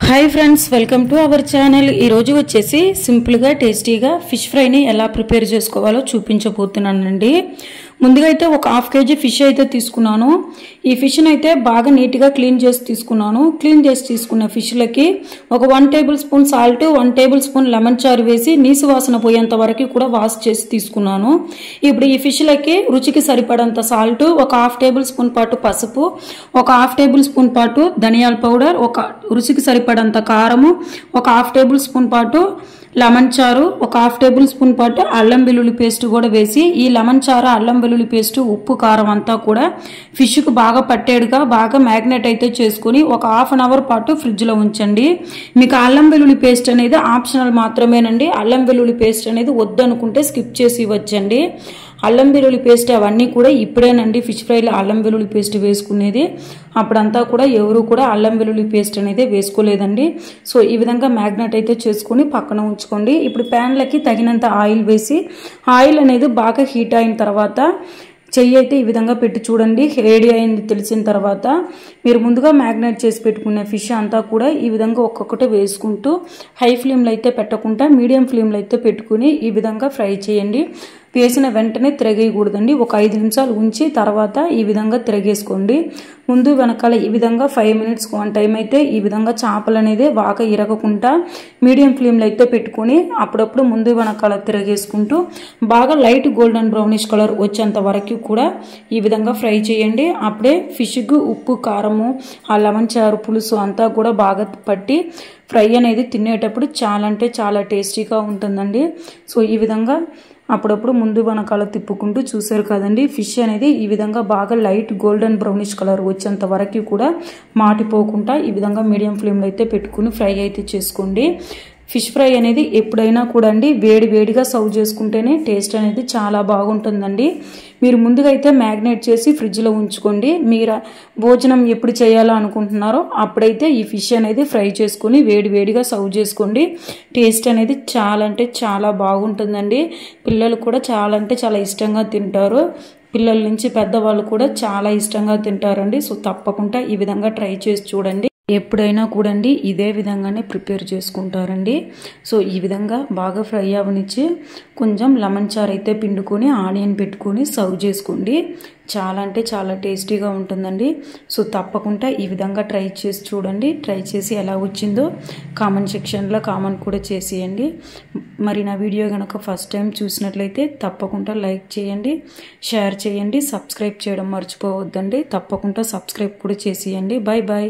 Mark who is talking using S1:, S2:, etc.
S1: High friends welcome to our channel वच्चेसी simple गा टेस्टीगा फिश फ्राई नी एला प्रिपेर चेसुकोवालो चूपिंचबोतुन्नानंडी। ముందుగా అయితే ఒక హాఫ్ కేజీ ఫిష్ అయితే తీసుకున్నాను। ఈ ఫిష్ ని అయితే బాగా నీట్ గా క్లీన్ చేసి తీసుకున్నాను। క్లీన్ చేసి తీసుకున్న ఫిష్ లకి ఒక 1 table spoon salt 1 table spoon lemon చారు వేసి నీసు వాసన పోయేంత వరకు కూడా వాష్ చేసి తీసుకున్నాను। ఇప్పుడు ఈ ఫిష్ లకి రుచికి సరిపడంత సాల్ట్, ఒక హాఫ్ టేబుల్ స్పూన్ పాటు పసుపు, ఒక హాఫ్ టేబుల్ స్పూన్ పాటు ధనియాల పౌడర్, ఒక రుచికి సరిపడంత కారము, ఒక హాఫ్ టేబుల్ స్పూన్ పాటు లెమన్ చారు, ఒక హాఫ్ టేబుల్ స్పూన్ పాటు అల్లం వెల్లుల్లి పేస్ట్ కూడా వేసి ఈ లెమన్ చారు అల్లం వెల్లుల్లి పేస్ట్ ఉప్పు కారం అంతా కూడా ఫిష్ కు బాగా పట్టేడుగా బాగా మ్యాగ్నెట్ అయితే చేసుకొని ఒక హాఫ్ అన్ అవర్ పాటు ఫ్రిడ్జ్ లో ఉంచండి। మీకు అల్లం వెల్లుల్లి పేస్ట్ అనేది ఆప్షనల్ మాత్రమేనండి। అల్లం వెల్లుల్లి పేస్ట్ అనేది వద్దనుకుంటే స్కిప్ చేసి ఇవ్వొచ్చండి। అల్లం వెల్లుల్లి పేస్ట్ అవన్నీ కూడా ఇప్పుడేనండి ఫిష్ ఫ్రైలో అల్లం వెల్లుల్లి పేస్ట్ వేసుకునేది। అప్పుడంతా కూడా ఎవరు కూడా అల్లం వెల్లుల్లి పేస్ట్ అనేది వేసుకోలేదండి। సో ఈ విధంగా మ్యాగ్నెట్ అయితే చేసుకొని పక్కన ఉంచుకోండి। ఇప్పుడు ప్యాన్ లకి తగినంత ఆయిల్ వేసి ఆయిల్ అనేది బాగా హీట్ అయిన తర్వాత చెయ్యి అయితే ఈ విధంగా పెట్టి చూడండి। వేడి అయింది తెలిసిన తర్వాత మీరు ముందుగా మ్యాగ్నెట్ చేసి పెట్టుకునే ఫిష్ అంతా కూడా ఈ విధంగా ఒక్కొక్కటి వేసుకుంటూ హై ఫ్లేమ్ లో అయితే పెట్టకుండా మీడియం ఫ్లేమ్ లో అయితే పెట్టుకొని ఈ విధంగా ఫ్రై చేయండి। వేసిన వెంటనే తిరగేయకూడదండి। ఒక 5 నిమిషాలు ఉంచి తర్వాత ఈ విధంగా తిరగేసుకోండి। ముందు వెనకాల ఈ విధంగా 5 మినిట్స్ వన్ టైం అయితే ఈ విధంగా చేపలు అనేది బాగా ఇరగకుండా మీడియం ఫ్లేమ్ లో అయితే పెట్టుకొని అప్పుడప్పుడు ముందు వెనకాల తిరగేసుకుంటూ బాగా లైట్ గోల్డెన్ బ్రౌనిష్ కలర్ వచ్చేంత వరకు కూడా ఈ విధంగా ఫ్రై చేయండి। అప్పుడే ఫిష్ కు ఉప్పు కారము ఆ లెమన్ చారు పులుసు అంతా కూడా బాగా పట్టి ఫ్రై అనేది తినేటప్పుడు చాలా అంటే చాలా టేస్టీగా ఉంటుందండి। సో ఈ విధంగా అప్పుడప్పుడు ముందు వెనకాల తిప్పుకుంటూ చూసారు కదండి ఫిష్ అనేది ఈ విధంగా బాగా లైట్ గోల్డెన్ బ్రౌనిష్ కలర్ వచ్చేంత వరకు కూడా మాటిపోకుండా ఈ విధంగా మీడియం ఫ్లేమ్ లో అయితే పెట్టుకొని ఫ్రై అయితే చేసుకోండి। ఫిష్ ఫ్రై అనేది ఎప్పుడైనా కూడా అండి వేడి వేడిగా సర్వ్ చేసుకుంటేనే టేస్ట్ అనేది చాలా బాగుంటుందండి। మీరు ముందుగా అయితే మ్యాగ్నేట్ చేసి ఫ్రిడ్జ్ లో ఉంచుకోండి। మీరు భోజనం ఎప్పుడు చేయాలో అనుకుంటున్నారో అప్పుడైతే ఈ ఫిష్ అనేది ఫ్రై చేసుకొని వేడి వేడిగా సర్వ్ చేసుకోండి। టేస్ట్ అనేది చాలా అంటే చాలా బాగుంటుందండి। పిల్లలు కూడా చాలా అంటే చాలా ఇష్టంగా తింటారు। పిల్లల నుంచి పెద్దవాళ్ళు కూడా చాలా ఇష్టంగా తింటారండి। సో తప్పకుండా ఈ విధంగా ట్రై చేసి చూడండి। ఎప్పుడైనా కూడా అండి ఇదే విధంగానే ప్రిపేర్ చేసుకుంటారండి। సో ఈ విధంగా బాగా ఫ్రై అవనిచ్చి కొంచెం లెమన్ చారు అయితే పిండుకొని ఆనియన్ పెట్టుకొని సర్వ్ చేసుకోండి। చాలా అంటే చాలా టేస్టీగా ఉంటుందండి। సో తప్పకుండా ఈ విధంగా ట్రై చేసి చూడండి। ట్రై చేసి ఎలా వచ్చిందో కామెంట్ సెక్షన్లో కామెంట్ కూడా చేసేయండి। మరి నా వీడియో కనుక ఫస్ట్ టైం చూసినట్లయితే తప్పకుండా లైక్ చేయండి, షేర్ చేయండి, సబ్స్క్రైబ్ చేయడం మర్చిపోవద్దండి। తప్పకుండా సబ్స్క్రైబ్ కూడా చేసేయండి। Bye bye.